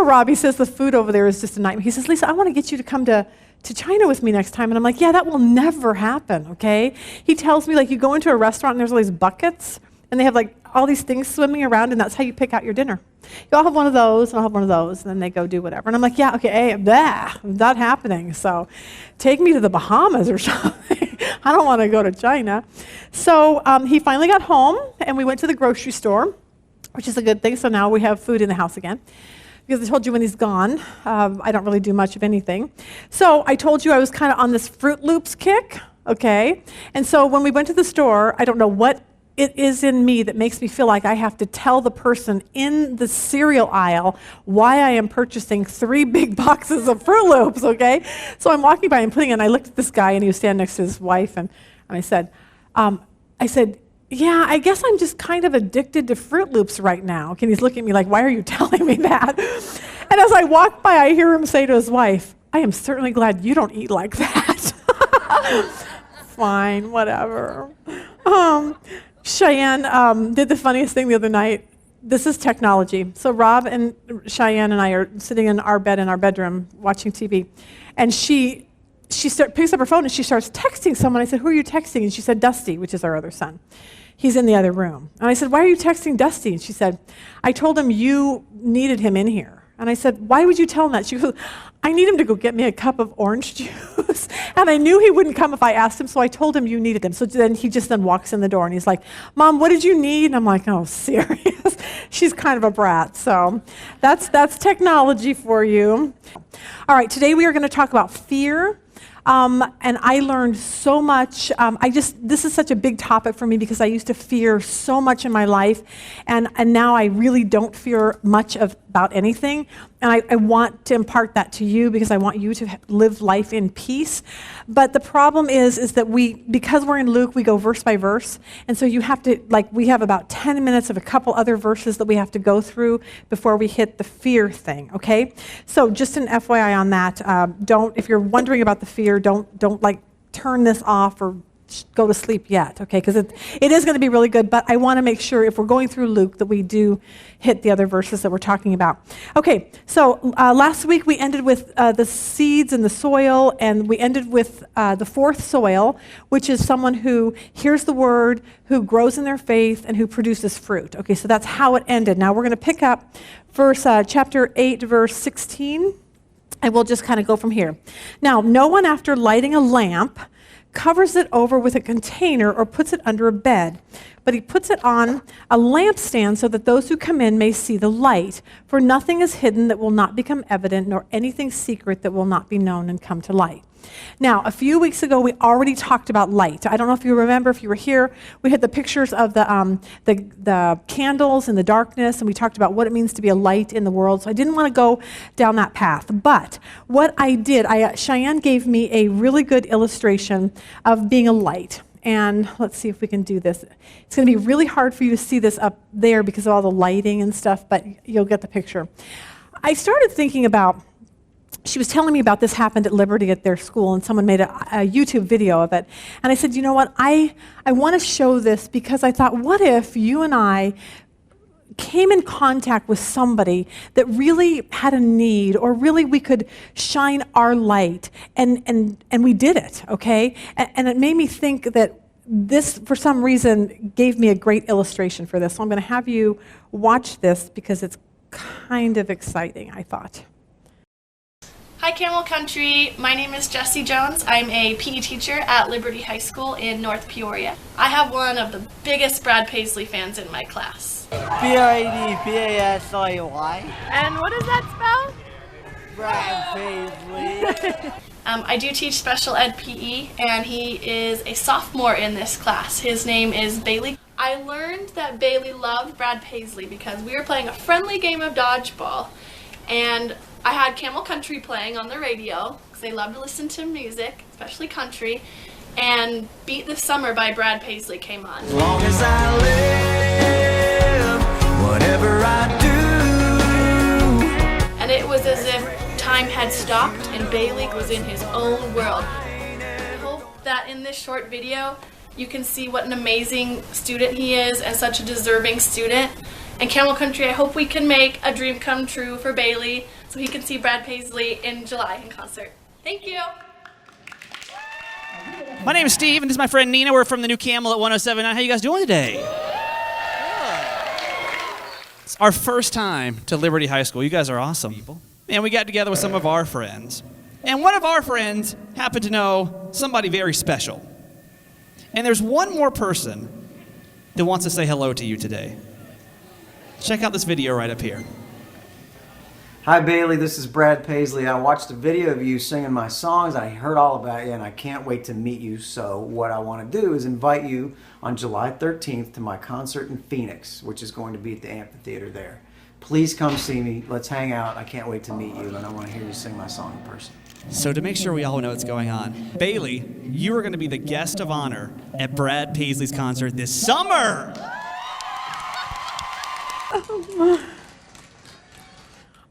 Rob, he says the food over there is just a nightmare. He says, Lisa, I want to get you to come to China with me next time. And I'm like, yeah, that will never happen, okay? He tells me, like, you go into a restaurant and there's all these buckets, and they have, like, all these things swimming around, and that's how you pick out your dinner. You all have one of those, and I'll have one of those, and then they go do whatever. And I'm like, yeah, okay, hey, not happening. So take me to the Bahamas or something. I don't want to go to China. So he finally got home, and we went to the grocery store, which is a good thing. So now we have food in the house again. Because I told you when he's gone, I don't really do much of anything. So I told you I was kind of on this Fruit Loops kick, okay? And so when we went to the store, I don't know what it is in me that makes me feel like I have to tell the person in the cereal aisle why I am purchasing 3 big boxes of Fruit Loops, okay? So I'm walking by and putting it, and I looked at this guy, and he was standing next to his wife, and I said, yeah, I guess I'm just kind of addicted to Fruit Loops right now. And he's looking at me like, why are you telling me that? And as I walk by, I hear him say to his wife, I am certainly glad you don't eat like that. Fine, whatever. Cheyenne did the funniest thing the other night. This is technology. So Rob and Cheyenne and I are sitting in our bed in our bedroom watching TV. And she picks up her phone and she starts texting someone. I said, who are you texting? And she said, Dusty, which is our other son. He's in the other room. And I said, why are you texting Dusty? And she said, I told him you needed him in here. And I said, why would you tell him that? She goes, I need him to go get me a cup of orange juice. And I knew he wouldn't come if I asked him, so I told him you needed him. So then he just walks in the door and he's like, Mom, what did you need? And I'm like, oh, serious? She's kind of a brat. So that's technology for you. All right, today we are going to talk about fear. And I learned so much. This is such a big topic for me because I used to fear so much in my life, and now I really don't fear much about anything. And I want to impart that to you because I want you to live life in peace. But the problem is that because we're in Luke, we go verse by verse. And so you have to, we have about 10 minutes of a couple other verses that we have to go through before we hit the fear thing, okay? So just an FYI on that. If you're wondering about the fear, don't turn this off or go to sleep yet, okay? Because it is going to be really good, but I want to make sure if we're going through Luke that we do hit the other verses that we're talking about. Okay, so last week we ended with the seeds and the soil, and we ended with the fourth soil, which is someone who hears the word, who grows in their faith, and who produces fruit. Okay, so that's how it ended. Now we're going to pick up chapter 8, verse 16, and we'll just kind of go from here. Now, no one after lighting a lamp covers it over with a container or puts it under a bed, but he puts it on a lampstand so that those who come in may see the light. For nothing is hidden that will not become evident, nor anything secret that will not be known and come to light. Now, a few weeks ago, we already talked about light. I don't know if you remember, if you were here, we had the pictures of the candles in the darkness, and we talked about what it means to be a light in the world. So I didn't want to go down that path. But what I did, Cheyenne gave me a really good illustration of being a light. And let's see if we can do this. It's going to be really hard for you to see this up there because of all the lighting and stuff, but you'll get the picture. I started thinking about, she was telling me about this happened at Liberty at their school, and someone made a YouTube video of it. And I said, you know what, I want to show this because I thought, what if you and I came in contact with somebody that really had a need, or really we could shine our light, and we did it, okay? And it made me think that this, for some reason, gave me a great illustration for this. So I'm going to have you watch this because it's kind of exciting, I thought. Hi Camel Country, my name is Jessie Jones. I'm a PE teacher at Liberty High School in North Peoria. I have one of the biggest Brad Paisley fans in my class. Bradpaisley. And what does that spell? Brad Paisley. I do teach special ed PE, and he is a sophomore in this class. His name is Bailey. I learned that Bailey loved Brad Paisley because we were playing a friendly game of dodgeball, and I had Camel Country playing on the radio because they love to listen to music, especially country, and Beat the Summer by Brad Paisley came on. As long as I live, whatever I do. And it was as if time had stopped and Bailey was in his own world. I hope that in this short video You can see what an amazing student he is and such a deserving student. And Camel Country, I hope we can make a dream come true for Bailey so he can see Brad Paisley in July in concert. Thank you. My name is Steve, and this is my friend Nina. We're from the new Camel at 107.9. How you guys doing today? It's our first time to Liberty High School. You guys are awesome. And we got together with some of our friends. And one of our friends happened to know somebody very special. And there's one more person that wants to say hello to you today. Check out this video right up here. Hi Bailey, this is Brad Paisley. I watched a video of you singing my songs. I heard all about you and I can't wait to meet you. So what I want to do is invite you on July 13th to my concert in Phoenix, which is going to be at the amphitheater there. Please come see me. Let's hang out. I can't wait to meet you and I want to hear you sing my song in person. So to make sure we all know what's going on, Bailey, you are going to be the guest of honor at Brad Paisley's concert this summer.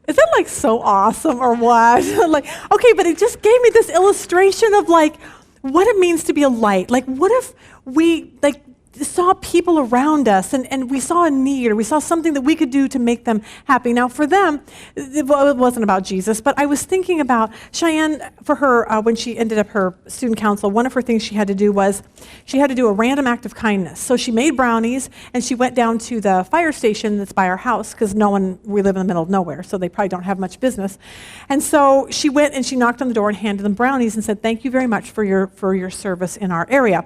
Is that like so awesome or what? Like, okay, but it just gave me this illustration of like what it means to be a light. Like, what if we like saw people around us and we saw a need or we saw something that we could do to make them happy. Now for them, it wasn't about Jesus, but I was thinking about Cheyenne, for her, when she ended up her student council, one of her things she had to do was she had to do a random act of kindness. So she made brownies and she went down to the fire station that's by our house because we live in the middle of nowhere, so they probably don't have much business. And so she went and she knocked on the door and handed them brownies and said, "Thank you very much for your service in our area."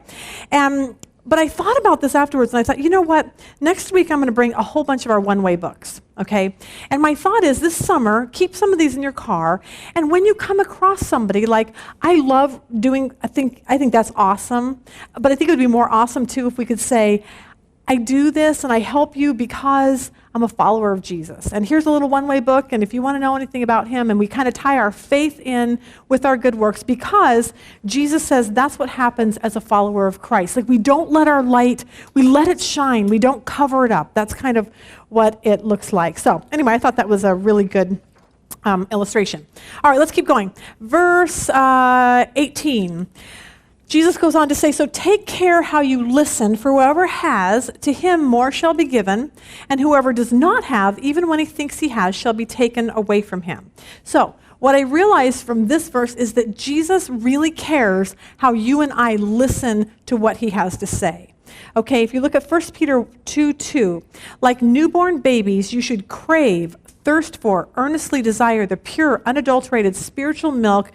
But I thought about this afterwards, and I thought, you know what? Next week, I'm going to bring a whole bunch of our one-way books, okay? And my thought is, this summer, keep some of these in your car, and when you come across somebody, like, I love doing, I think that's awesome, but I think it would be more awesome, too, if we could say, I do this and I help you because I'm a follower of Jesus. And here's a little one-way book, and if you want to know anything about him, and we kind of tie our faith in with our good works because Jesus says that's what happens as a follower of Christ. Like, we don't let our light, we let it shine. We don't cover it up. That's kind of what it looks like. So anyway, I thought that was a really good illustration. All right, let's keep going. Verse 18. Jesus goes on to say, "So take care how you listen, for whoever has, to him more shall be given, and whoever does not have, even when he thinks he has, shall be taken away from him." So what I realized from this verse is that Jesus really cares how you and I listen to what he has to say. Okay, if you look at 1 Peter 2:2, like newborn babies, you should crave, thirst for, earnestly desire the pure, unadulterated spiritual milk,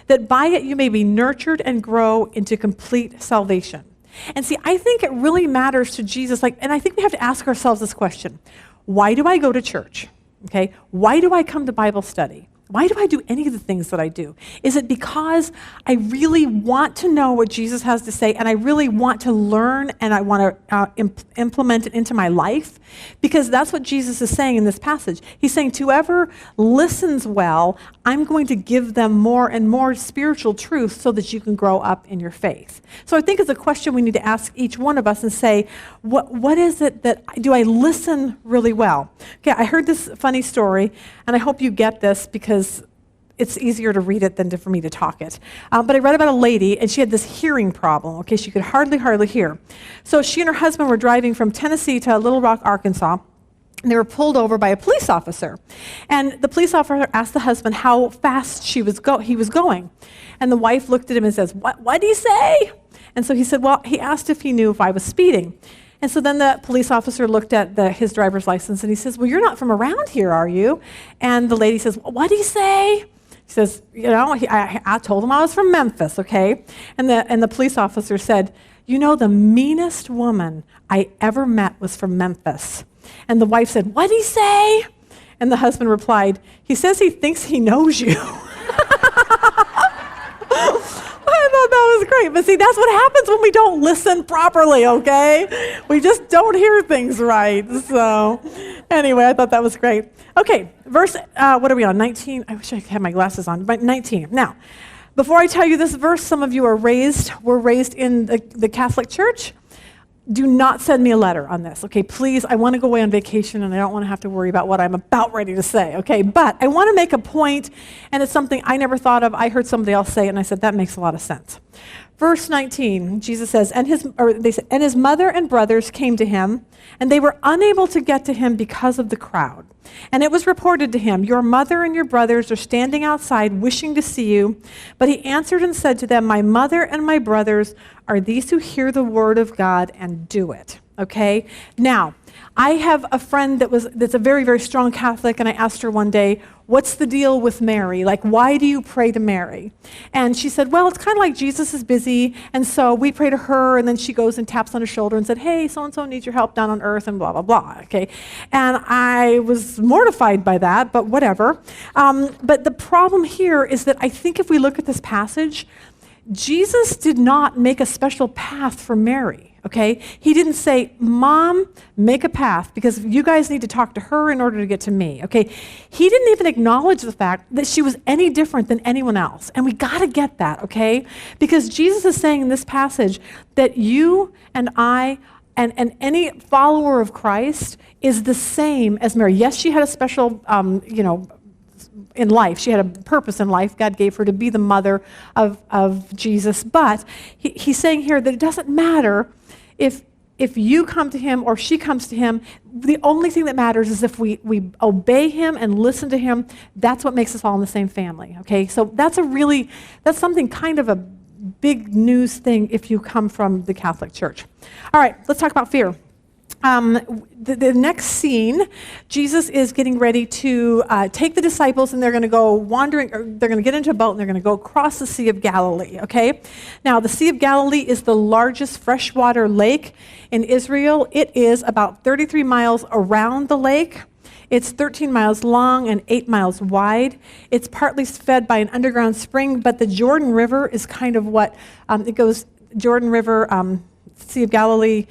that by it you may be nurtured and grow into complete salvation. And see, I think it really matters to Jesus, and I think we have to ask ourselves this question: why do I go to church? Okay, why do I come to Bible study? Why do I do any of the things that I do? Is it because I really want to know what Jesus has to say and I really want to learn and I want to implement it into my life? Because that's what Jesus is saying in this passage. He's saying, to whoever listens well, I'm going to give them more and more spiritual truth so that you can grow up in your faith. So I think it's a question we need to ask each one of us and say, what is it that, do I listen really well? Okay, I heard this funny story, and I hope you get this because it's easier to read it than for me to talk it. But I read about a lady, and she had this hearing problem. Okay, she could hardly hear. So she and her husband were driving from Tennessee to Little Rock, Arkansas, and they were pulled over by a police officer. And the police officer asked the husband how fast he was going. And the wife looked at him and says, what did he say? And so he said, well, he asked if he knew if I was speeding. And so then the police officer looked at his driver's license and he says, well, you're not from around here, are you? And the lady says, what did he say? He says, I told him I was from Memphis, okay? And the police officer said, the meanest woman I ever met was from Memphis. And the wife said, what did he say? And the husband replied, he says he thinks he knows you. I thought that was great. But see, that's what happens when we don't listen properly, okay? We just don't hear things right. So anyway, I thought that was great. Okay, verse, what are we on, 19? I wish I had my glasses on, but 19. Now, before I tell you this verse, some of you were raised in the Catholic Church. do not send me a letter on this, okay? Please, I want to go away on vacation and I don't want to have to worry about what I'm about ready to say, okay? But I want to make a point, and it's something I never thought of. I heard somebody else say it, and I said, that makes a lot of sense. Verse 19, Jesus says, and his mother and brothers came to him, and they were unable to get to him because of the crowd. And it was reported to him, your mother and your brothers are standing outside wishing to see you. But he answered and said to them, my mother and my brothers are these who hear the word of God and do it. Okay? Now, I have a friend that's a very, very strong Catholic, and I asked her one day, what's the deal with Mary? Like, why do you pray to Mary? And she said, well, it's kind of like Jesus is busy, and so we pray to her, and then she goes and taps on her shoulder and said, hey, so-and-so needs your help down on earth, and blah, blah, blah, okay? And I was mortified by that, but whatever. But the problem here is that I think if we look at this passage, Jesus did not make a special path for Mary. Okay? He didn't say, Mom, make a path because you guys need to talk to her in order to get to me. Okay? He didn't even acknowledge the fact that she was any different than anyone else. And we got to get that, okay? Because Jesus is saying in this passage that you and I and any follower of Christ is the same as Mary. Yes, she had a special, in life. She had a purpose in life. God gave her to be the mother of Jesus. But he's saying here that it doesn't matter if you come to him or she comes to him. The only thing that matters is if we obey him and listen to him. That's what makes us all in the same family. Okay? So that's something kind of a big news thing if you come from the Catholic Church. All right, let's talk about fear. The next scene, Jesus is getting ready to take the disciples, and they're going to go wandering, or they're going to get into a boat, and they're going to go across the Sea of Galilee, okay? Now, the Sea of Galilee is the largest freshwater lake in Israel. It is about 33 miles around the lake. It's 13 miles long and 8 miles wide. It's partly fed by an underground spring, but the Jordan River is kind of what, it goes Jordan River, Sea of Galilee,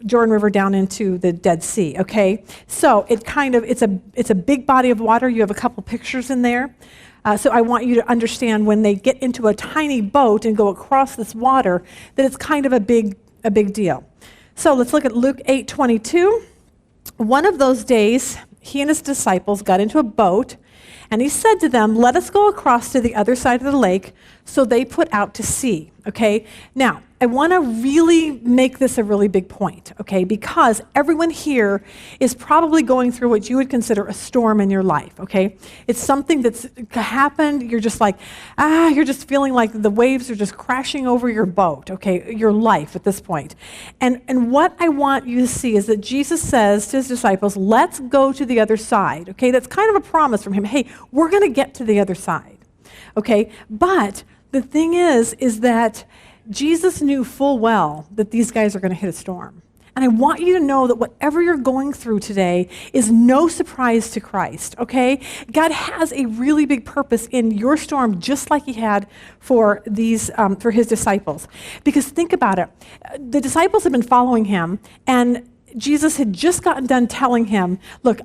Jordan River down into the Dead Sea, okay? So it's a big body of water. You have a couple pictures in there. So I want you to understand when they get into a tiny boat and go across this water, that it's kind of a big deal. So let's look at Luke 8:22. One of those days, he and his disciples got into a boat, and he said to them, let us go across to the other side of the lake. So they put out to sea, okay? Now, I want to really make this a really big point, okay? Because everyone here is probably going through what you would consider a storm in your life, okay? It's something that's happened. You're just like, you're just feeling like the waves are just crashing over your boat, okay? Your life at this point. And what I want you to see is that Jesus says to his disciples, let's go to the other side, okay? That's kind of a promise from him. Hey, we're going to get to the other side, okay? But the thing is that Jesus knew full well that these guys are going to hit a storm. And I want you to know that whatever you're going through today is no surprise to Christ, okay? God has a really big purpose in your storm, just like he had for his disciples. Because think about it. The disciples have been following him, and Jesus had just gotten done telling him, look,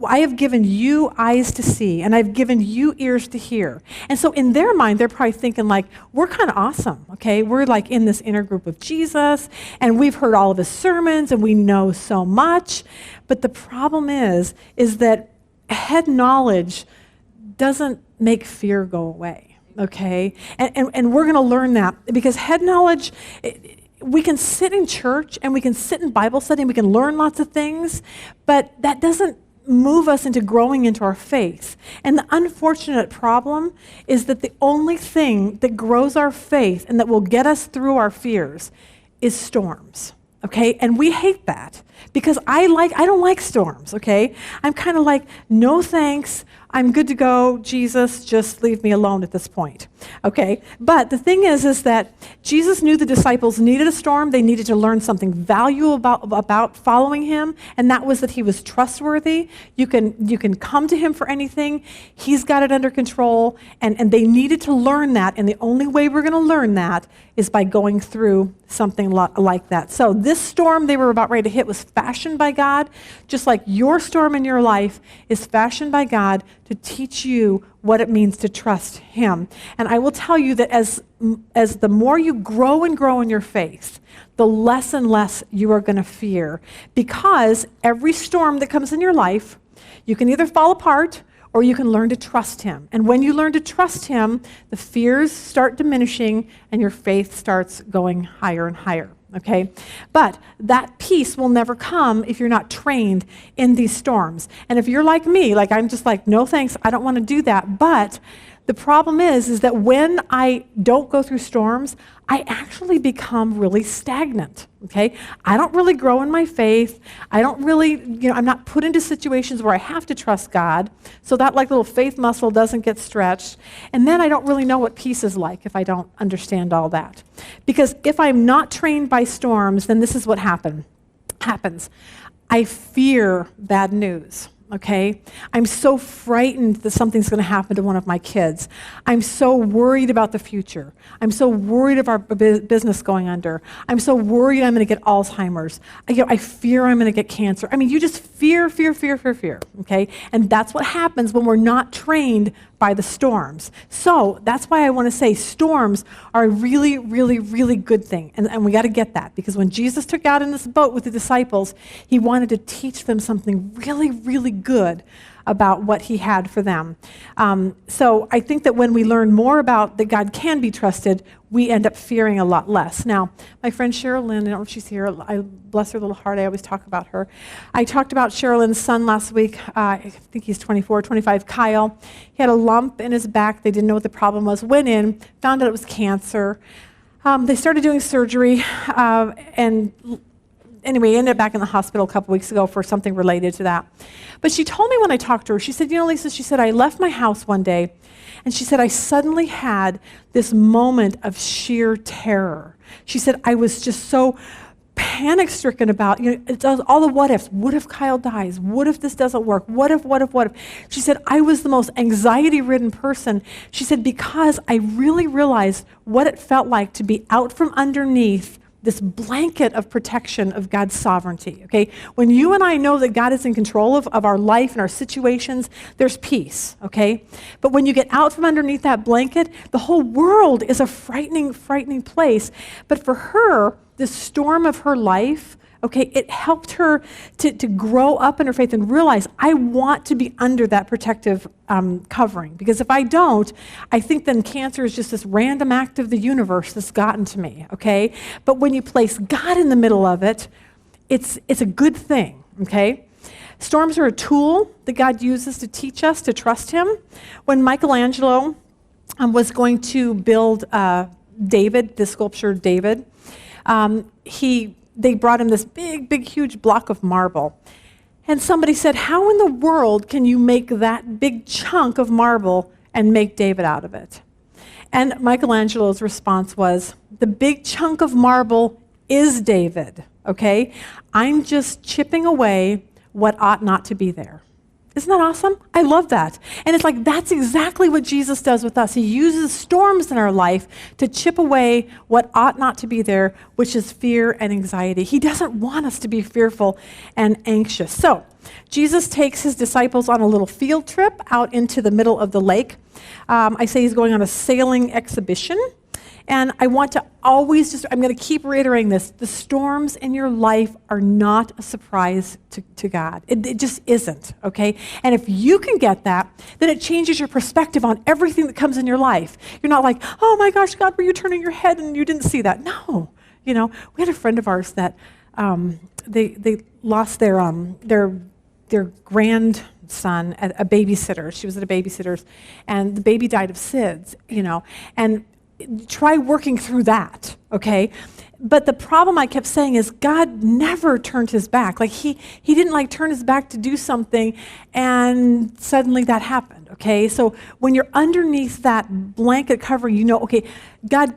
I have given you eyes to see, and I've given you ears to hear. And so in their mind, they're probably thinking like, we're kind of awesome, okay? We're like in this inner group of Jesus, and we've heard all of his sermons, and we know so much. But the problem is that head knowledge doesn't make fear go away, okay? And we're going to learn that because head knowledge, we can sit in church and we can sit in Bible study and we can learn lots of things, but that doesn't move us into growing into our faith. And the unfortunate problem is that the only thing that grows our faith and that will get us through our fears is storms, okay? And we hate that because I don't like storms, okay? I'm kind of like, no thanks, I'm good to go, Jesus, just leave me alone at this point, okay? But the thing is that Jesus knew the disciples needed a storm. They needed to learn something valuable about following him, and that was that he was trustworthy. You can come to him for anything. He's got it under control, and they needed to learn that, and the only way we're going to learn that is by going through something like that. So this storm they were about ready to hit was fashioned by God, just like your storm in your life is fashioned by God to teach you what it means to trust him. And I will tell you that as the more you grow and grow in your faith, the less and less you are going to fear. Because every storm that comes in your life, you can either fall apart or you can learn to trust him. And when you learn to trust him, the fears start diminishing and your faith starts going higher and higher. Okay? But that peace will never come if you're not trained in these storms. And if you're like me, like I'm just like, no thanks, I don't want to do that. But the problem is that when I don't go through storms, I actually become really stagnant, okay? I don't really grow in my faith. I don't really, I'm not put into situations where I have to trust God, so that like little faith muscle doesn't get stretched. And then I don't really know what peace is like if I don't understand all that. Because if I'm not trained by storms, then this is what happens. I fear bad news. Okay? I'm so frightened that something's going to happen to one of my kids. I'm so worried about the future. I'm so worried of our business going under. I'm so worried I'm going to get Alzheimer's. I fear I'm going to get cancer. I mean, you just fear, okay? And that's what happens when we're not trained by the storms. So that's why I want to say storms are a really, really, really good thing. And we got to get that, because when Jesus took out in this boat with the disciples, he wanted to teach them something really, really good about what he had for them. So I think that when we learn more about that God can be trusted, we end up fearing a lot less. Now, my friend Cheryl Lynn, I don't know if she's here, I bless her little heart, I always talk about her. I talked about Cheryl Lynn's son last week. I think he's 24, 25, Kyle. He had a lump in his back. They didn't know what the problem was. Went in, found out it was cancer. They started doing surgery, and anyway, he ended up back in the hospital a couple weeks ago for something related to that. But she told me when I talked to her, she said, Lisa, she said, I left my house one day, and she said, I suddenly had this moment of sheer terror. She said, I was just so panic-stricken about, it's all the what ifs. What if Kyle dies? What if this doesn't work? What if? She said, I was the most anxiety-ridden person. She said, because I really realized what it felt like to be out from underneath this blanket of protection of God's sovereignty, okay? When you and I know that God is in control of our life and our situations, there's peace, okay? But when you get out from underneath that blanket, the whole world is a frightening, frightening place. But for her, the storm of her life, okay, it helped her to grow up in her faith and realize, I want to be under that protective covering. Because if I don't, I think then cancer is just this random act of the universe that's gotten to me, okay? But when you place God in the middle of it, it's a good thing, okay? Storms are a tool that God uses to teach us to trust him. When Michelangelo was going to build David, the sculpture David, they brought him this big, huge block of marble. And somebody said, how in the world can you make that big chunk of marble and make David out of it? And Michelangelo's response was, the big chunk of marble is David, okay? I'm just chipping away what ought not to be there. Isn't that awesome? I love that. And it's like, that's exactly what Jesus does with us. He uses storms in our life to chip away what ought not to be there, which is fear and anxiety. He doesn't want us to be fearful and anxious. So Jesus takes his disciples on a little field trip out into the middle of the lake. I say he's going on a sailing exhibition. And I want to always I'm going to keep reiterating this. The storms in your life are not a surprise to God. It just isn't, okay? And if you can get that, then it changes your perspective on everything that comes in your life. You're not like, oh my gosh, God, were you turning your head and you didn't see that? No. We had a friend of ours that they lost their grandson, a babysitter. She was at a babysitter's, and the baby died of SIDS, and try working through that, okay? But the problem I kept saying is God never turned his back. Like he didn't turn his back to do something and suddenly that happened, okay? So when you're underneath that blanket covering, okay, God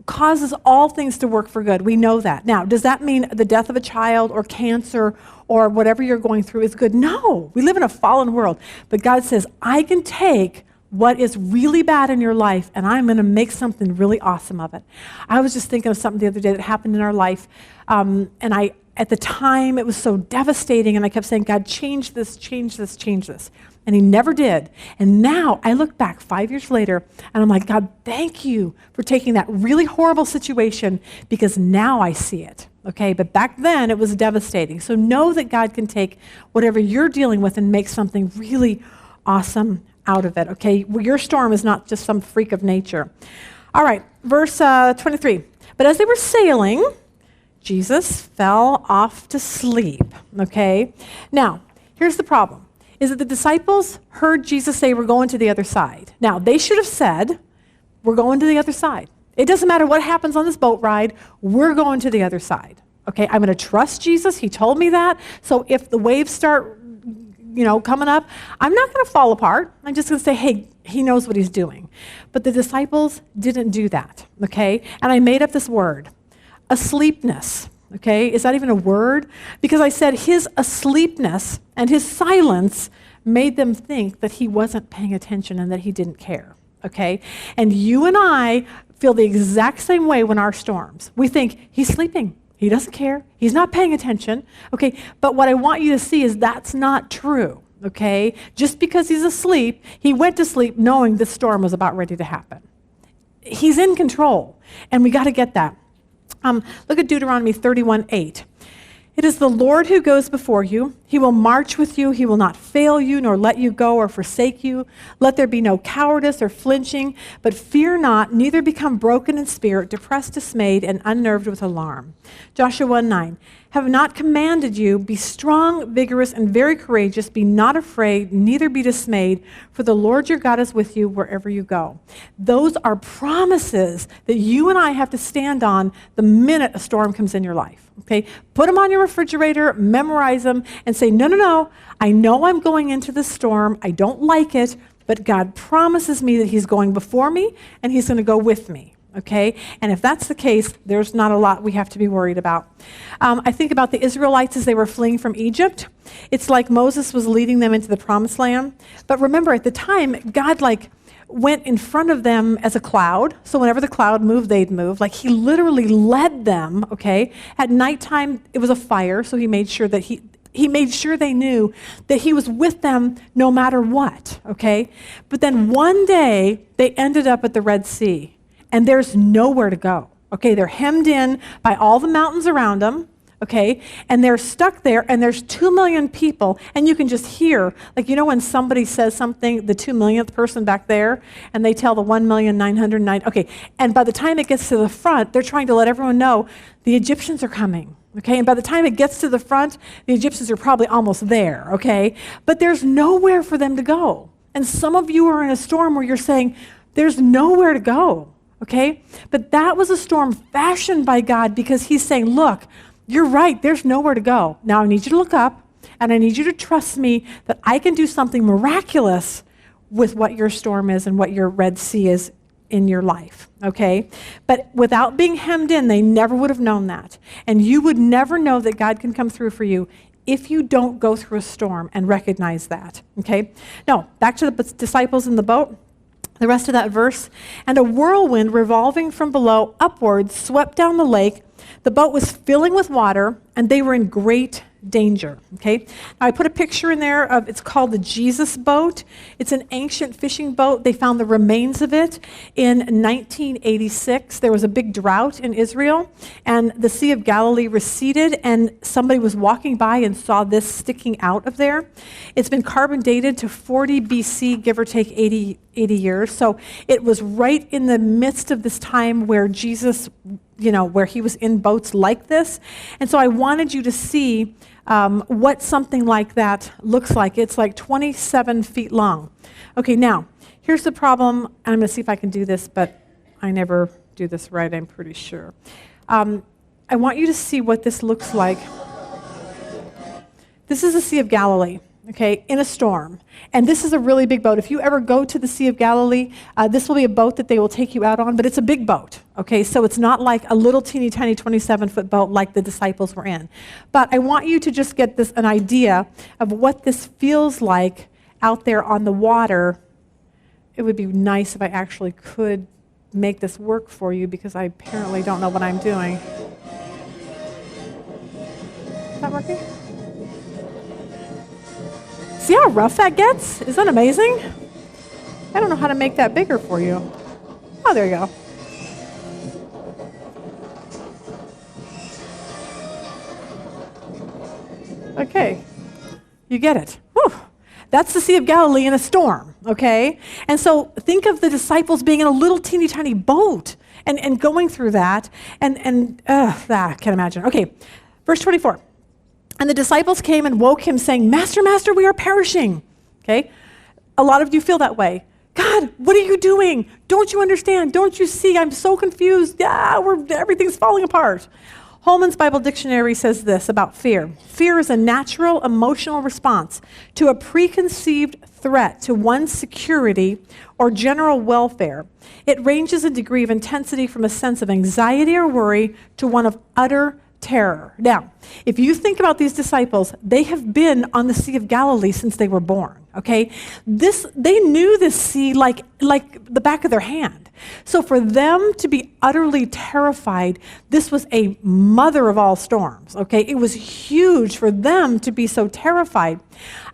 causes all things to work for good. We know that. Now, does that mean the death of a child or cancer or whatever you're going through is good? No, we live in a fallen world. But God says, I can take what is really bad in your life, and I'm going to make something really awesome of it. I was just thinking of something the other day that happened in our life, and at the time, it was so devastating, and I kept saying, God, change this, change this, change this. And he never did. And now I look back 5 years later, and I'm like, God, thank you for taking that really horrible situation, because now I see it, okay? But back then, it was devastating. So know that God can take whatever you're dealing with and make something really awesome out of it, okay? Your storm is not just some freak of nature. All right, verse 23. But as they were sailing, Jesus fell off to sleep, okay? Now, here's the problem, is that the disciples heard Jesus say, we're going to the other side. Now, they should have said, we're going to the other side. It doesn't matter what happens on this boat ride, we're going to the other side, okay? I'm going to trust Jesus. He told me that. So if the waves start, coming up, I'm not going to fall apart. I'm just going to say, hey, he knows what he's doing. But the disciples didn't do that, okay? And I made up this word. Asleepness, okay? Is that even a word? Because I said his asleepness and his silence made them think that he wasn't paying attention and that he didn't care, okay? And you and I feel the exact same way when our storms. We think he's sleeping. He doesn't care. He's not paying attention, okay? But what I want you to see is that's not true, okay? Just because he's asleep, he went to sleep knowing this storm was about ready to happen. He's in control, and we got to get that. Look at Deuteronomy 31:8. It is the Lord who goes before you. He will march with you. He will not fail you, nor let you go or forsake you. Let there be no cowardice or flinching, but fear not, neither become broken in spirit, depressed, dismayed, and unnerved with alarm. Joshua 1:9. Have not commanded you, be strong, vigorous, and very courageous. Be not afraid, neither be dismayed, for the Lord your God is with you wherever you go. Those are promises that you and I have to stand on the minute a storm comes in your life. Okay? Put them on your refrigerator, memorize them, and say, no, I know I'm going into the storm. I don't like it, but God promises me that he's going before me and he's going to go with me. Okay? And if that's the case, there's not a lot we have to be worried about. I think about the Israelites as they were fleeing from Egypt. It's like Moses was leading them into the promised land. But remember, at the time, God went in front of them as a cloud. So whenever the cloud moved, they'd move. He literally led them, okay? At nighttime, it was a fire, so he made sure that he made sure they knew that he was with them no matter what, okay? But then one day, they ended up at the Red Sea, and there's nowhere to go, okay? They're hemmed in by all the mountains around them, okay? And they're stuck there, and there's 2 million people, and you can just hear, when somebody says something, the 2 millionth person back there, and they tell the 1,909,000, okay, and by the time it gets to the front, they're trying to let everyone know the Egyptians are coming, okay? And by the time it gets to the front, the Egyptians are probably almost there, okay? But there's nowhere for them to go. And some of you are in a storm where you're saying, there's nowhere to go, okay? But that was a storm fashioned by God because he's saying, look, you're right, there's nowhere to go. Now I need you to look up, and I need you to trust me that I can do something miraculous with what your storm is and what your Red Sea is in your life, okay? But without being hemmed in, they never would have known that. And you would never know that God can come through for you if you don't go through a storm and recognize that, okay? Now, back to the disciples in the boat. The rest of that verse. And a whirlwind revolving from below upwards swept down the lake. The boat was filling with water, and they were in great danger, okay? Now, I put a picture in there of, it's called the Jesus boat. It's an ancient fishing boat. They found the remains of it in 1986. There was a big drought in Israel, and the Sea of Galilee receded, and somebody was walking by and saw this sticking out of there. It's been carbon dated to 40 BC, give or take 80 years. So it was right in the midst of this time where Jesus, where he was in boats like this. And so I wanted you to see what something like that looks like. It's 27 feet long. Okay, now, here's the problem. I'm going to see if I can do this, but I never do this right, I'm pretty sure. I want you to see what this looks like. This is the Sea of Galilee, okay, in a storm. And this is a really big boat. If you ever go to the Sea of Galilee, this will be a boat that they will take you out on, but it's a big boat, okay? So it's not like a little teeny tiny 27-foot boat like the disciples were in. But I want you to just get an idea of what this feels like out there on the water. It would be nice if I actually could make this work for you because I apparently don't know what I'm doing. Is that working? See how rough that gets? Isn't that amazing? I don't know how to make that bigger for you. Oh, there you go. Okay, you get it. Whew. That's the Sea of Galilee in a storm, okay? And so think of the disciples being in a little teeny tiny boat and going through that, and I can't imagine. Okay, verse 24. And the disciples came and woke him, saying, Master, Master, we are perishing. Okay? A lot of you feel that way. God, what are you doing? Don't you understand? Don't you see? I'm so confused. Everything's falling apart. Holman's Bible Dictionary says this about fear. Fear is a natural emotional response to a preconceived threat to one's security or general welfare. It ranges in degree of intensity from a sense of anxiety or worry to one of utter terror. Now, if you think about these disciples, they have been on the Sea of Galilee since they were born, okay? They knew this sea like the back of their hand. So for them to be utterly terrified, this was a mother of all storms, okay? It was huge for them to be so terrified.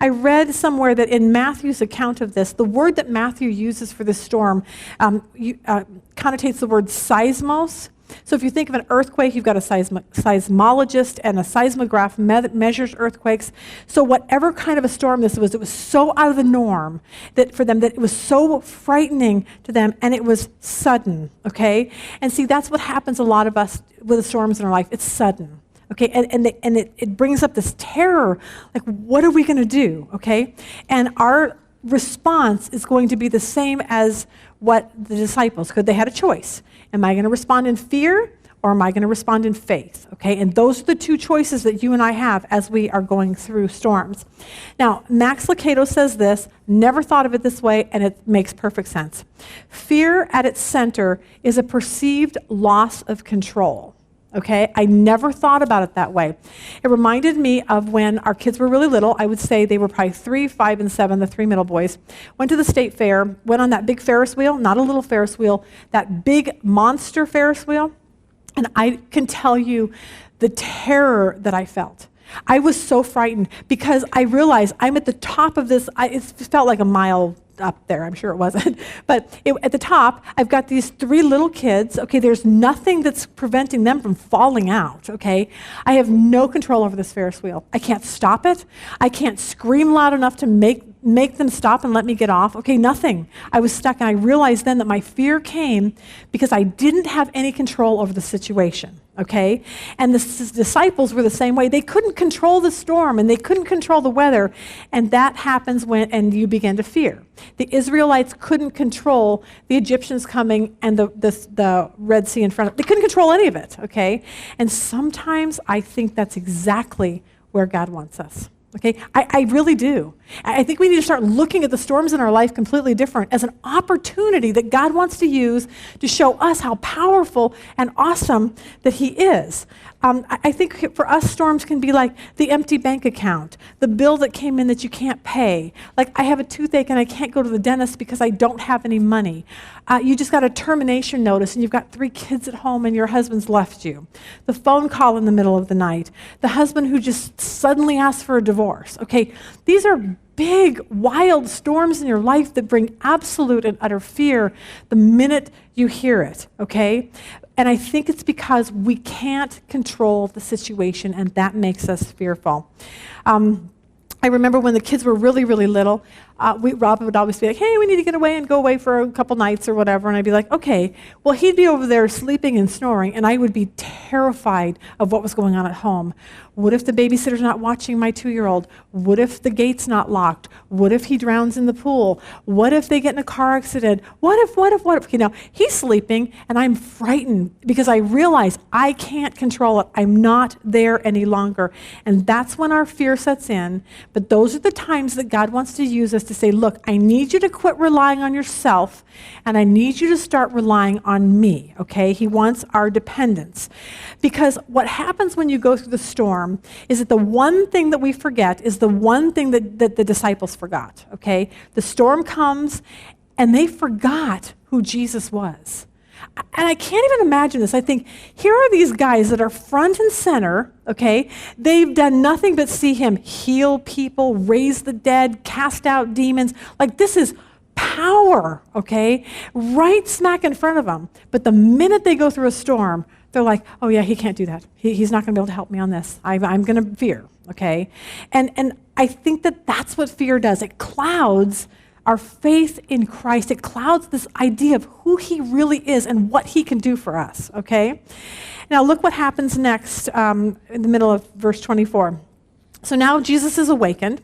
I read somewhere that in Matthew's account of this, the word that Matthew uses for this storm connotates the word seismos. So if you think of an earthquake, you've got a seismologist, and a seismograph measures earthquakes. So whatever kind of a storm this was, it was so out of the norm that for them that it was so frightening to them, and it was sudden, okay? And see, that's what happens a lot of us with the storms in our life. It's sudden, okay? And it brings up this terror, like, what are we going to do, okay? And our response is going to be the same as what the disciples, because they had a choice. Am I going to respond in fear, or am I going to respond in faith? Okay, and those are the two choices that you and I have as we are going through storms. Now, Max Lucado says this, never thought of it this way, and it makes perfect sense. Fear at its center is a perceived loss of control. Okay, I never thought about it that way. It reminded me of when our kids were really little. I would say they were probably 3, 5, and 7, the 3 middle boys. Went to the state fair, went on that big Ferris wheel, not a little Ferris wheel, that big monster Ferris wheel. And I can tell you the terror that I felt. I was so frightened because I realized I'm at the top of this. It felt like a mile up there. I'm sure it wasn't. But at the top, I've got these 3 little kids. Okay, there's nothing that's preventing them from falling out. Okay, I have no control over this Ferris wheel. I can't stop it. I can't scream loud enough to make them stop and let me get off. Okay, nothing. I was stuck, and I realized then that my fear came because I didn't have any control over the situation. Okay, and the disciples were the same way. They couldn't control the storm, and they couldn't control the weather, and that happens and you begin to fear. The Israelites couldn't control the Egyptians coming and the Red Sea in front of them. They couldn't control any of it, okay? And sometimes I think that's exactly where God wants us. Okay, I really do. I think we need to start looking at the storms in our life completely different as an opportunity that God wants to use to show us how powerful and awesome that He is. I think for us, storms can be like the empty bank account, the bill that came in that you can't pay. Like, I have a toothache and I can't go to the dentist because I don't have any money. You just got a termination notice and you've got 3 kids at home and your husband's left you. The phone call in the middle of the night. The husband who just suddenly asks for a divorce. Okay, these are big, wild storms in your life that bring absolute and utter fear the minute you hear it, okay? And I think it's because we can't control the situation, and that makes us fearful. I remember when the kids were really, really little, Rob would always be like, hey, we need to get away and go away for a couple nights or whatever. And I'd be like, okay. Well, he'd be over there sleeping and snoring, and I would be terrified of what was going on at home. What if the babysitter's not watching my 2-year-old? What if the gate's not locked? What if he drowns in the pool? What if they get in a car accident? What if? You know, he's sleeping, and I'm frightened because I realize I can't control it. I'm not there any longer. And that's when our fear sets in. But those are the times that God wants to use us to say, look, I need you to quit relying on yourself, and I need you to start relying on me, okay? He wants our dependence. Because what happens when you go through the storm is that the one thing that we forget is the one thing that the disciples forgot, okay? The storm comes, and they forgot who Jesus was. And I can't even imagine this. I think, here are these guys that are front and center, okay? They've done nothing but see him heal people, raise the dead, cast out demons. Like, this is power, okay? Right smack in front of them. But the minute they go through a storm, they're like, oh yeah, he can't do that. He's not going to be able to help me on this. I'm going to fear, okay? And I think that that's what fear does. It clouds our faith in Christ. It clouds this idea of who he really is and what he can do for us, okay? Now look what happens next in the middle of verse 24. So now Jesus is awakened,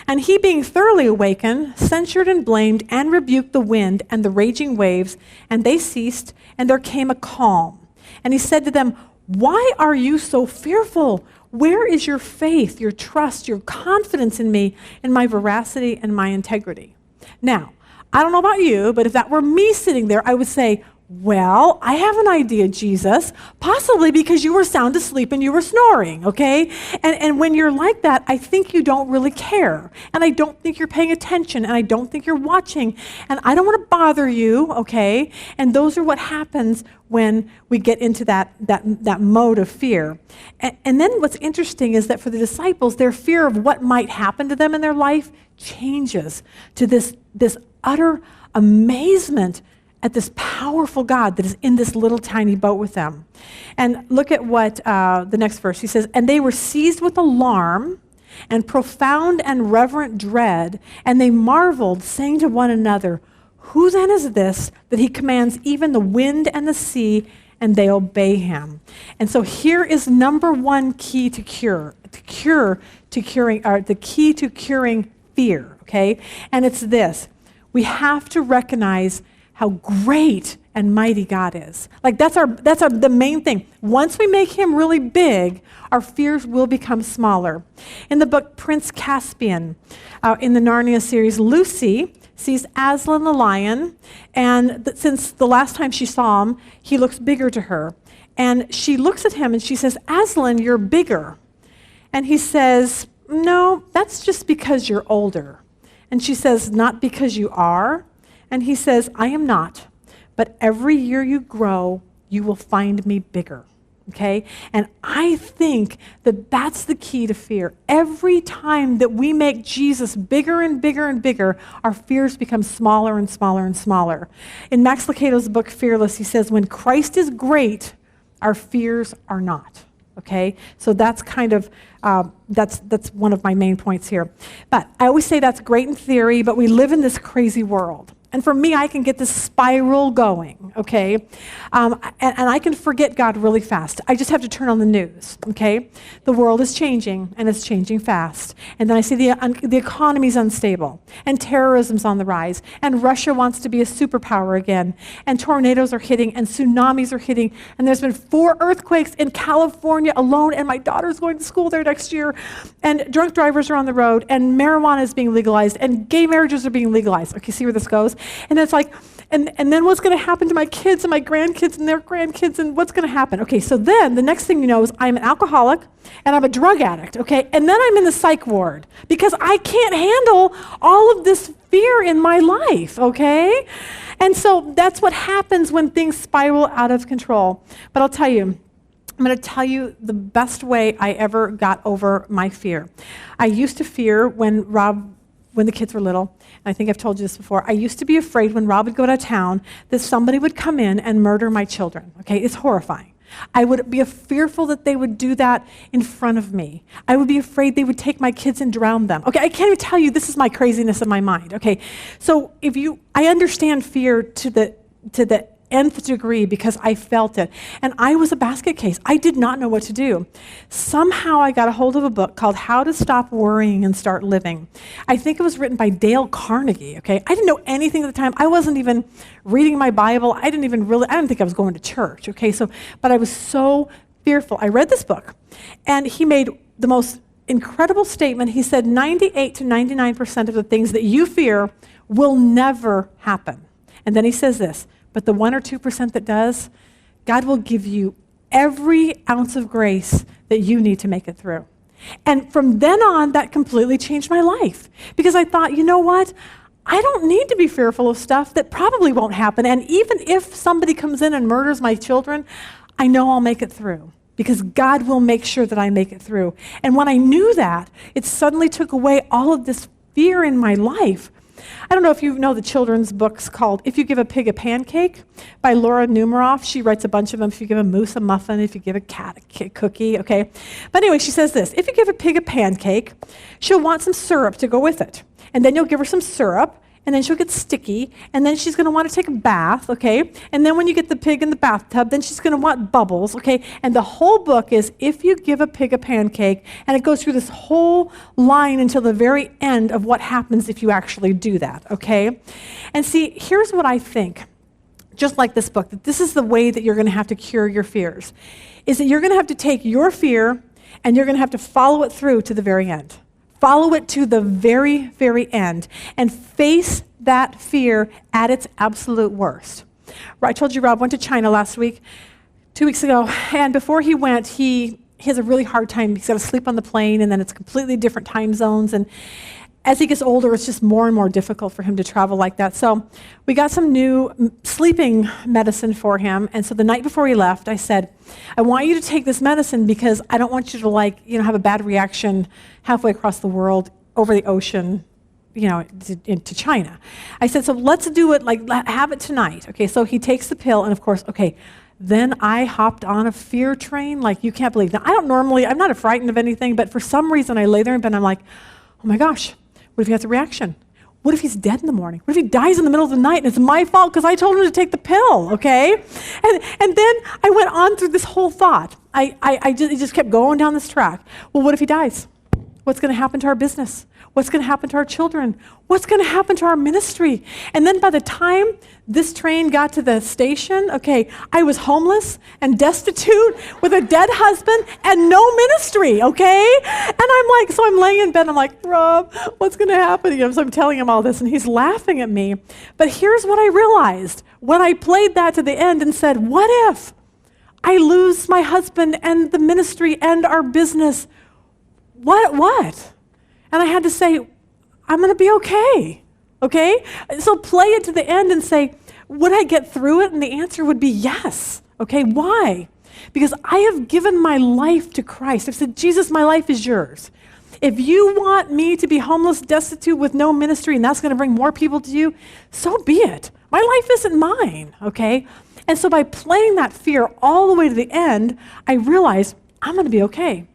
and he, being thoroughly awakened, censured and blamed and rebuked the wind and the raging waves, and they ceased, and there came a calm. And he said to them, why are you so fearful? Where is your faith, your trust, your confidence in me, in my veracity and my integrity? Now, I don't know about you, but if that were me sitting there, I would say, well, I have an idea, Jesus, possibly because you were sound asleep and you were snoring, okay? And when you're like that, I think you don't really care. And I don't think you're paying attention, and I don't think you're watching. And I don't want to bother you, okay? And those are what happens when we get into that mode of fear. And then what's interesting is that for the disciples, their fear of what might happen to them in their life changes to this utter amazement at this powerful God that is in this little tiny boat with them. And look at what the next verse, he says, and they were seized with alarm and profound and reverent dread, and they marveled, saying to one another, who then is this that he commands even the wind and the sea, and they obey him? And so here is number one key to the key to curing fear, okay? And it's this: we have to recognize how great and mighty God is. Like, that's the main thing. Once we make him really big, our fears will become smaller. In the book Prince Caspian, in the Narnia series, Lucy sees Aslan the lion, and since the last time she saw him, he looks bigger to her. And she looks at him and she says, Aslan, you're bigger. And he says, no, that's just because you're older. And she says, not because you are. And he says, I am not, but every year you grow, you will find me bigger, okay? And I think that that's the key to fear. Every time that we make Jesus bigger and bigger and bigger, our fears become smaller and smaller and smaller. In Max Lucado's book, Fearless, he says, when Christ is great, our fears are not, okay? So that's kind of, that's one of my main points here. But I always say that's great in theory, but we live in this crazy world. And for me, I can get this spiral going, okay? And I can forget God really fast. I just have to turn on the news, okay? The world is changing, and it's changing fast. And then I see the economy's unstable, and terrorism's on the rise, and Russia wants to be a superpower again, and tornadoes are hitting, and tsunamis are hitting, and there's been 4 earthquakes in California alone, and my daughter's going to school there next year, and drunk drivers are on the road, and marijuana is being legalized, and gay marriages are being legalized. Okay, see where this goes? And it's like, and then what's going to happen to my kids and my grandkids and their grandkids, and what's going to happen? Okay, so then the next thing you know is I'm an alcoholic and I'm a drug addict, okay? And then I'm in the psych ward because I can't handle all of this fear in my life, okay? And so that's what happens when things spiral out of control. But I'll tell you, I'm going to tell you the best way I ever got over my fear. I used to fear when the kids were little, and I think I've told you this before, I used to be afraid when Rob would go to town that somebody would come in and murder my children, okay? It's horrifying. I would be fearful that they would do that in front of me. I would be afraid they would take my kids and drown them. Okay, I can't even tell you, this is my craziness of my mind, okay? So I understand fear to the nth degree because I felt it. And I was a basket case. I did not know what to do. Somehow I got a hold of a book called How to Stop Worrying and Start Living. I think it was written by Dale Carnegie, okay? I didn't know anything at the time. I wasn't even reading my Bible. I didn't think I was going to church, okay? But I was so fearful. I read this book, and he made the most incredible statement. He said 98 to 99% of the things that you fear will never happen. And then he says this, but the 1 or 2% that does, God will give you every ounce of grace that you need to make it through. And from then on, that completely changed my life. Because I thought, you know what? I don't need to be fearful of stuff that probably won't happen. And even if somebody comes in and murders my children, I know I'll make it through because God will make sure that I make it through. And when I knew that, it suddenly took away all of this fear in my life. I don't know if you know the children's books called If You Give a Pig a Pancake by Laura Numeroff. She writes a bunch of them. If you give a moose a muffin, if you give a cat a cookie, okay? But anyway, she says this, if you give a pig a pancake, she'll want some syrup to go with it. And then you'll give her some syrup, and then she'll get sticky, and then she's going to want to take a bath, okay? And then when you get the pig in the bathtub, then she's going to want bubbles, okay? And the whole book is If You Give a Pig a Pancake, and it goes through this whole line until the very end of what happens if you actually do that, okay? And see, here's what I think, just like this book, that this is the way that you're going to have to cure your fears, is that you're going to have to take your fear and you're going to have to follow it through to the very end. Follow it to the very, very end and face that fear at its absolute worst. I told you Rob went to China last week, 2 weeks ago, and before he went, he has a really hard time. He's got to sleep on the plane, and then it's completely different time zones. And as he gets older, it's just more and more difficult for him to travel like that. So we got some new sleeping medicine for him. And so the night before he left, I said, I want you to take this medicine because I don't want you to have a bad reaction halfway across the world, over the ocean, into China. I said, so let's do it, have it tonight. Okay, so he takes the pill, and of course, then I hopped on a fear train like you can't believe. Now, I'm not frightened of anything, but for some reason I lay there in bed and I'm like, oh my gosh, what if he has a reaction? What if he's dead in the morning? What if he dies in the middle of the night and it's my fault because I told him to take the pill, okay? And then I went on through this whole thought. It just kept going down this track. Well, what if he dies? What's going to happen to our business? What's going to happen to our children? What's going to happen to our ministry? And then by the time this train got to the station, I was homeless and destitute with a dead husband and no ministry, okay? And I'm laying in bed and I'm like, Rob, what's going to happen to you? So I'm telling him all this and he's laughing at me. But here's what I realized when I played that to the end and said, what if I lose my husband and the ministry and our business? What? And I had to say, I'm going to be okay? So play it to the end and say, would I get through it? And the answer would be yes, okay? Why? Because I have given my life to Christ. I've said, Jesus, my life is yours. If you want me to be homeless, destitute with no ministry, and that's going to bring more people to you, so be it. My life isn't mine, okay? And so by playing that fear all the way to the end, I realized I'm going to be okay.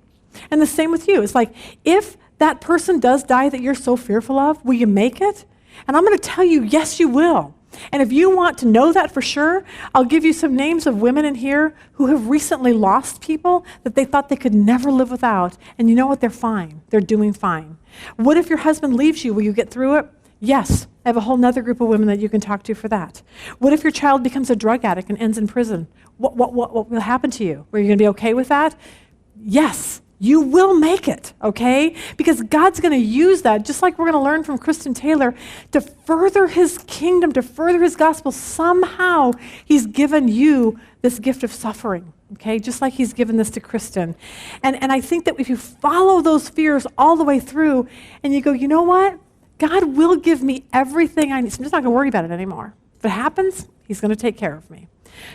And the same with you. It's like, if that person does die that you're so fearful of, will you make it? And I'm going to tell you, yes, you will. And if you want to know that for sure, I'll give you some names of women in here who have recently lost people that they thought they could never live without. And you know what? They're fine. They're doing fine. What if your husband leaves you? Will you get through it? Yes. I have a whole nother group of women that you can talk to for that. What if your child becomes a drug addict and ends in prison? What will happen to you? Are you going to be okay with that? Yes. You will make it, okay? Because God's going to use that, just like we're going to learn from Kristen Taylor, to further his kingdom, to further his gospel. Somehow he's given you this gift of suffering, okay? Just like he's given this to Kristen. And I think that if you follow those fears all the way through and you go, you know what? God will give me everything I need. So I'm just not going to worry about it anymore. If it happens, he's going to take care of me.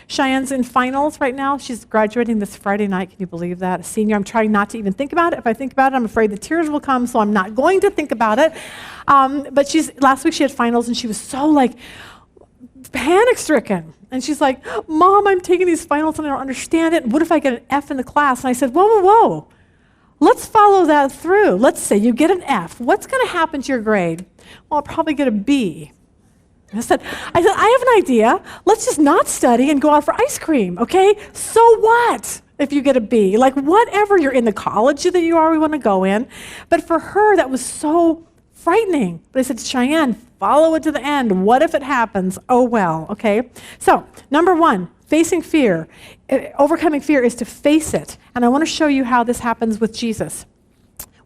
Cheyenne's in finals right now. She's graduating this Friday night. Can you believe that? A senior. I'm trying not to even think about it. If I think about it, I'm afraid the tears will come, so I'm not going to think about it. But last week she had finals, and she was so panic-stricken. And she's like, Mom, I'm taking these finals, and I don't understand it. What if I get an F in the class? And I said, whoa. Let's follow that through. Let's say you get an F. What's going to happen to your grade? Well, I'll probably get a B. I said, I have an idea. Let's just not study and go out for ice cream, okay? So what if you get a B? Whatever, you're in the college that you already want to go in. But for her, that was so frightening. But I said, Cheyenne, follow it to the end. What if it happens? Oh, well, okay? So, number one, facing fear, overcoming fear is to face it. And I want to show you how this happens with Jesus.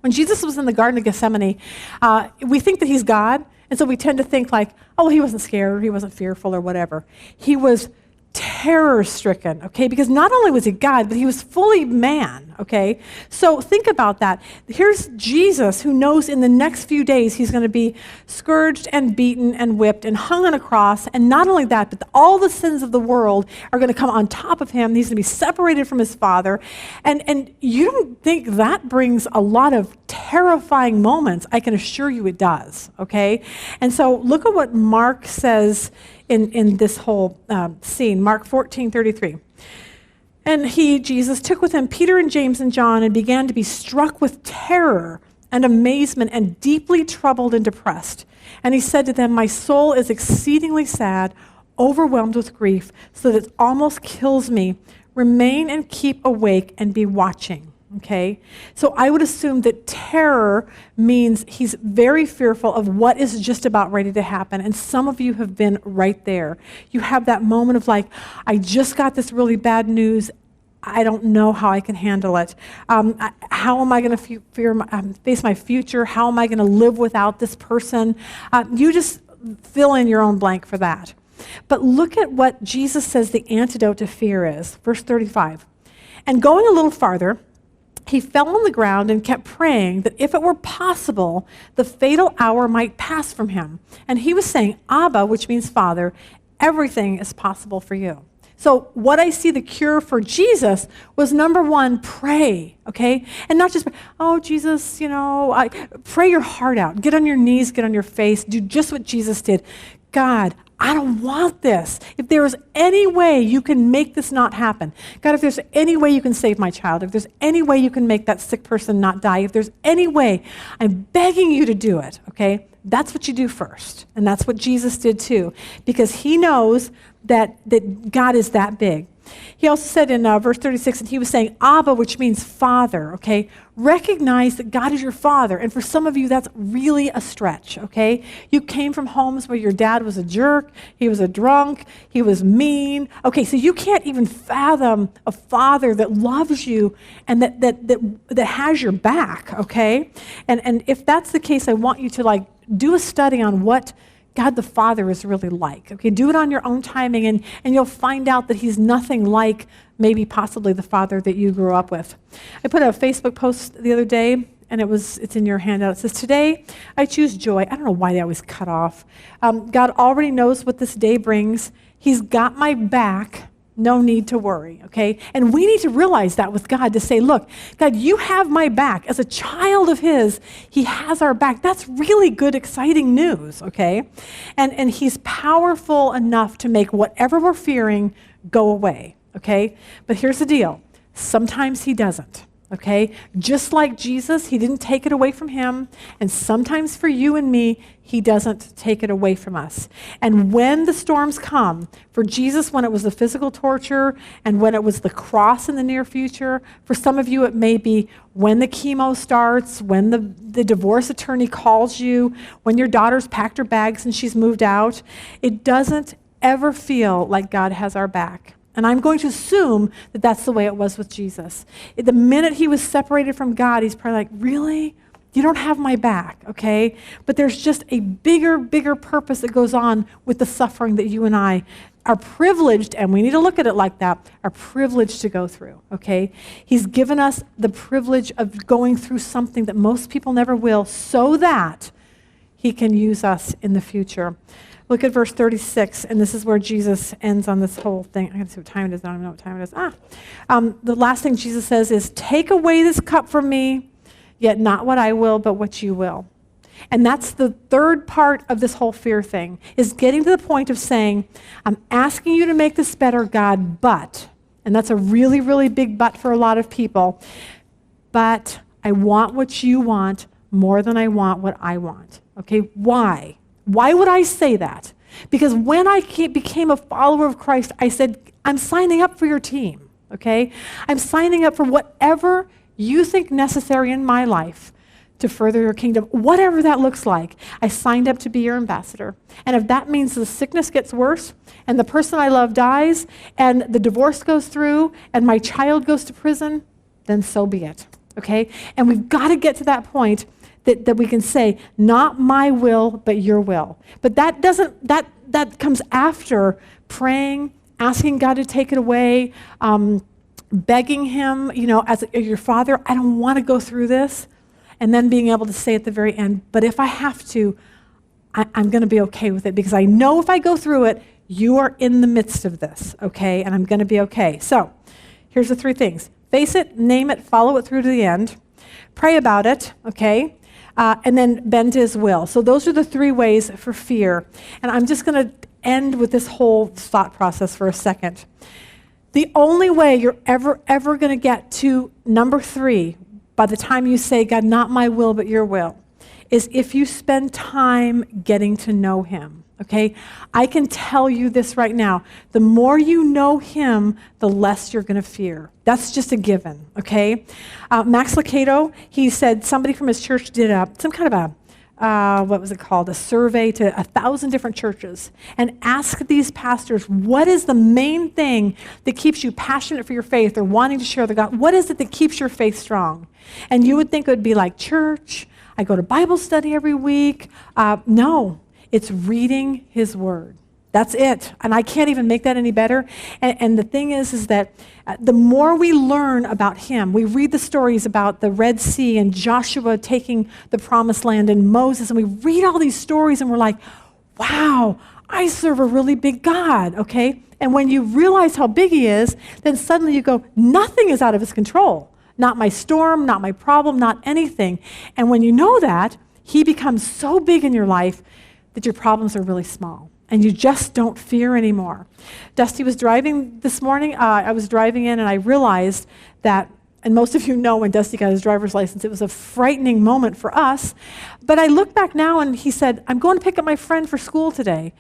When Jesus was in the Garden of Gethsemane, we think that he's God. And so we tend to think he wasn't scared, or he wasn't fearful, or whatever. He was terror-stricken, okay? Because not only was he God, but he was fully man, okay? So think about that. Here's Jesus, who knows in the next few days he's going to be scourged and beaten and whipped and hung on a cross. And not only that, but all the sins of the world are going to come on top of him. He's going to be separated from his Father. And you don't think that brings a lot of terrifying moments? I can assure you it does, okay? And so look at what Mark says in this whole scene, Mark 14:33. And he, Jesus, took with him Peter and James and John and began to be struck with terror and amazement and deeply troubled and depressed. And he said to them, my soul is exceedingly sad, overwhelmed with grief, so that it almost kills me. Remain and keep awake and be watching. Okay, so I would assume that terror means he's very fearful of what is just about ready to happen. And some of you have been right there. You have that moment of like, I just got this really bad news. I don't know how I can handle it. How am I going to face my future? How am I going to live without this person? You just fill in your own blank for that. But look at what Jesus says the antidote to fear is. Verse 35. And going a little farther, he fell on the ground and kept praying that if it were possible, the fatal hour might pass from him. And he was saying, Abba, which means Father, everything is possible for you. So what I see the cure for Jesus was, number one, pray, okay? And not just, oh, Jesus, pray your heart out. Get on your knees, get on your face, do just what Jesus did. God, I don't want this. If there is any way you can make this not happen, God, if there's any way you can save my child, if there's any way you can make that sick person not die, if there's any way, I'm begging you to do it, okay? That's what you do first. And that's what Jesus did too, because he knows that God is that big. He also said in verse 36, and he was saying, Abba, which means Father, okay? Recognize that God is your Father. And for some of you, that's really a stretch, okay? You came from homes where your dad was a jerk, he was a drunk, he was mean. Okay, so you can't even fathom a father that loves you and that has your back, okay? And if that's the case, I want you to do a study on what God the Father is really like. Okay, do it on your own timing, and you'll find out that he's nothing like maybe possibly the father that you grew up with. I put a Facebook post the other day, and it's in your handout. It says, today I choose joy. I don't know why they always cut off. God already knows what this day brings. He's got my back. No need to worry, okay? And we need to realize that with God, to say, look, God, you have my back. As a child of his, he has our back. That's really good, exciting news, okay? And he's powerful enough to make whatever we're fearing go away, okay? But here's the deal. Sometimes he doesn't. Okay? Just like Jesus, he didn't take it away from him. And sometimes for you and me, he doesn't take it away from us. And when the storms come, for Jesus, when it was the physical torture and when it was the cross in the near future, for some of you, it may be when the chemo starts, when the divorce attorney calls you, when your daughter's packed her bags and she's moved out. It doesn't ever feel like God has our back. And I'm going to assume that that's the way it was with Jesus. The minute he was separated from God, he's probably like, really? You don't have my back, okay? But there's just a bigger purpose that goes on with the suffering that you and I are privileged, and we need to look at it like that, are privileged to go through, okay? He's given us the privilege of going through something that most people never will, so that he can use us in the future. Look at verse 36, and this is where Jesus ends on this whole thing. I gotta see what time it is. I don't even know what time it is. The last thing Jesus says is, take away this cup from me, yet not what I will, but what you will. And that's the third part of this whole fear thing, is getting to the point of saying, I'm asking you to make this better, God, but, and that's a really, really big but for a lot of people, but I want what you want more than I want what I want. Okay, why? Why would I say that? Because when I became a follower of Christ, I said, I'm signing up for your team, okay? I'm signing up for whatever you think necessary in my life to further your kingdom, whatever that looks like. I signed up to be your ambassador. And if that means the sickness gets worse, and the person I love dies, and the divorce goes through, and my child goes to prison, then so be it, okay? And we've got to get to that point that we can say, not my will, but your will. But that comes after praying, asking God to take it away, begging him, as your father, I don't want to go through this. And then being able to say at the very end, but if I have to, I'm going to be okay with it because I know if I go through it, you are in the midst of this, okay? And I'm going to be okay. So here's the 3 things. Face it, name it, follow it through to the end. Pray about it, okay? And then bend to his will. So those are the 3 ways for fear. And I'm just going to end with this whole thought process for a second. The only way you're ever going to get to number 3 by the time you say, God, not my will, but your will, is if you spend time getting to know him, okay? I can tell you this right now. The more you know him, the less you're going to fear. That's just a given, okay? Max Lucado, he said somebody from his church did some kind of a survey to 1,000 different churches and asked these pastors, what is the main thing that keeps you passionate for your faith or wanting to share the gospel? What is it that keeps your faith strong? And you would think it would be like church, I go to Bible study every week. No, it's reading his word. That's it. And I can't even make that any better. And the thing is that the more we learn about him, we read the stories about the Red Sea and Joshua taking the promised land and Moses, and we read all these stories and we're like, wow, I serve a really big God, okay? And when you realize how big he is, then suddenly you go, nothing is out of his control. Not my storm, not my problem, not anything. And when you know that, he becomes so big in your life that your problems are really small. And you just don't fear anymore. Dusty was driving this morning. I was driving in and I realized that, and most of you know when Dusty got his driver's license, it was a frightening moment for us. But I look back now and he said, I'm going to pick up my friend for school today.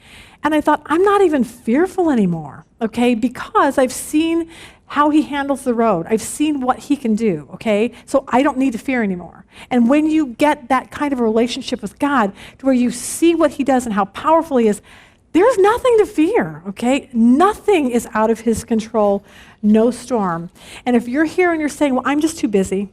And I thought, I'm not even fearful anymore, okay? Because I've seen how he handles the road. I've seen what he can do, okay? So I don't need to fear anymore. And when you get that kind of a relationship with God to where you see what he does and how powerful he is, there's nothing to fear, okay? Nothing is out of his control, no storm. And if you're here and you're saying, well, I'm just too busy.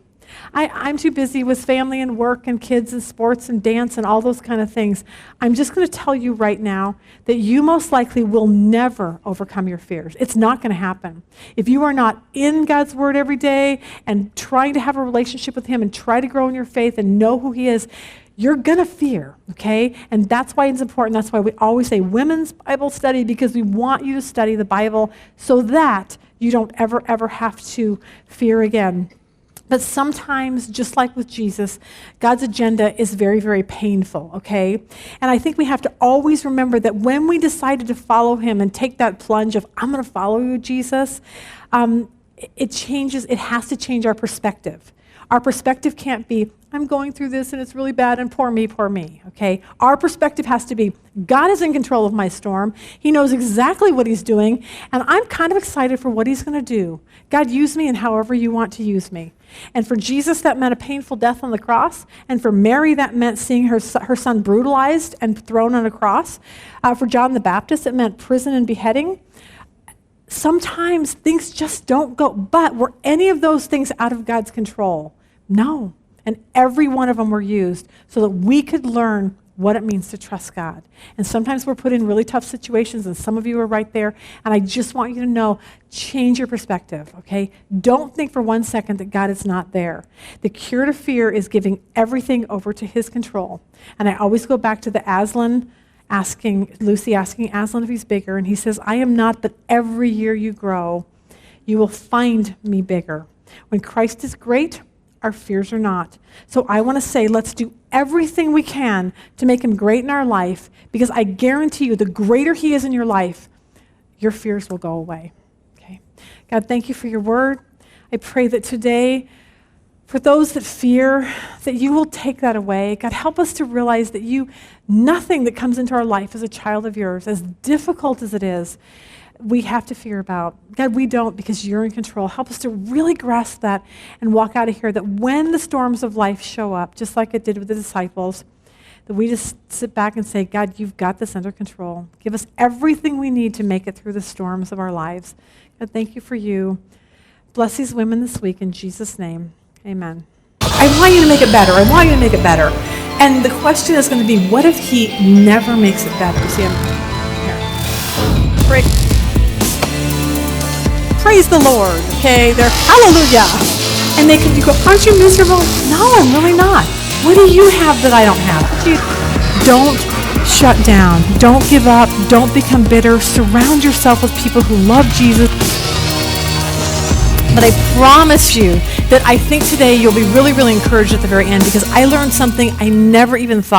I'm too busy with family and work and kids and sports and dance and all those kind of things. I'm just going to tell you right now that you most likely will never overcome your fears. It's not going to happen. If you are not in God's word every day and trying to have a relationship with him and try to grow in your faith and know who he is, you're going to fear, okay? And that's why it's important. That's why we always say women's Bible study, because we want you to study the Bible so that you don't ever have to fear again. But sometimes, just like with Jesus, God's agenda is very, very painful, okay? And I think we have to always remember that when we decided to follow him and take that plunge of, I'm going to follow you, Jesus, it has to change our perspective. Our perspective can't be, I'm going through this and it's really bad and poor me, okay? Our perspective has to be, God is in control of my storm. He knows exactly what he's doing, and I'm kind of excited for what he's going to do. God, use me in however you want to use me. And for Jesus, that meant a painful death on the cross. And for Mary, that meant seeing her son brutalized and thrown on a cross. For John the Baptist, it meant prison and beheading. Sometimes things just don't go, but were any of those things out of God's control? No. And every one of them were used so that we could learn what it means to trust God. And sometimes we're put in really tough situations, and some of you are right there, and I just want you to know, change your perspective, okay? Don't think for 1 second that God is not there. The cure to fear is giving everything over to his control. And I always go back to the Lucy asking Aslan if he's bigger, and he says, I am not, but every year you grow, you will find me bigger. When Christ is great, our fears are not. So I want to say, let's do everything we can to make him great in our life, because I guarantee you, the greater he is in your life, your fears will go away. Okay? God, thank you for your word. I pray that today, for those that fear, that you will take that away. God, help us to realize that nothing that comes into our life as a child of yours, as difficult as it is, we have to fear about. God, we don't, because you're in control. Help us to really grasp that and walk out of here, that when the storms of life show up, just like it did with the disciples, that we just sit back and say, God, you've got this under control. Give us everything we need to make it through the storms of our lives. God, thank you for you. Bless these women this week in Jesus' name. Amen. I want you to make it better. I want you to make it better. And the question is going to be, what if he never makes it better? You see, I'm here. Break. praise the Lord, okay? They're hallelujah. And you go, aren't you miserable? No, I'm really not. What do you have that I don't have? Don't shut down. Don't give up. Don't become bitter. Surround yourself with people who love Jesus. But I promise you that I think today you'll be really, really encouraged at the very end, because I learned something I never even thought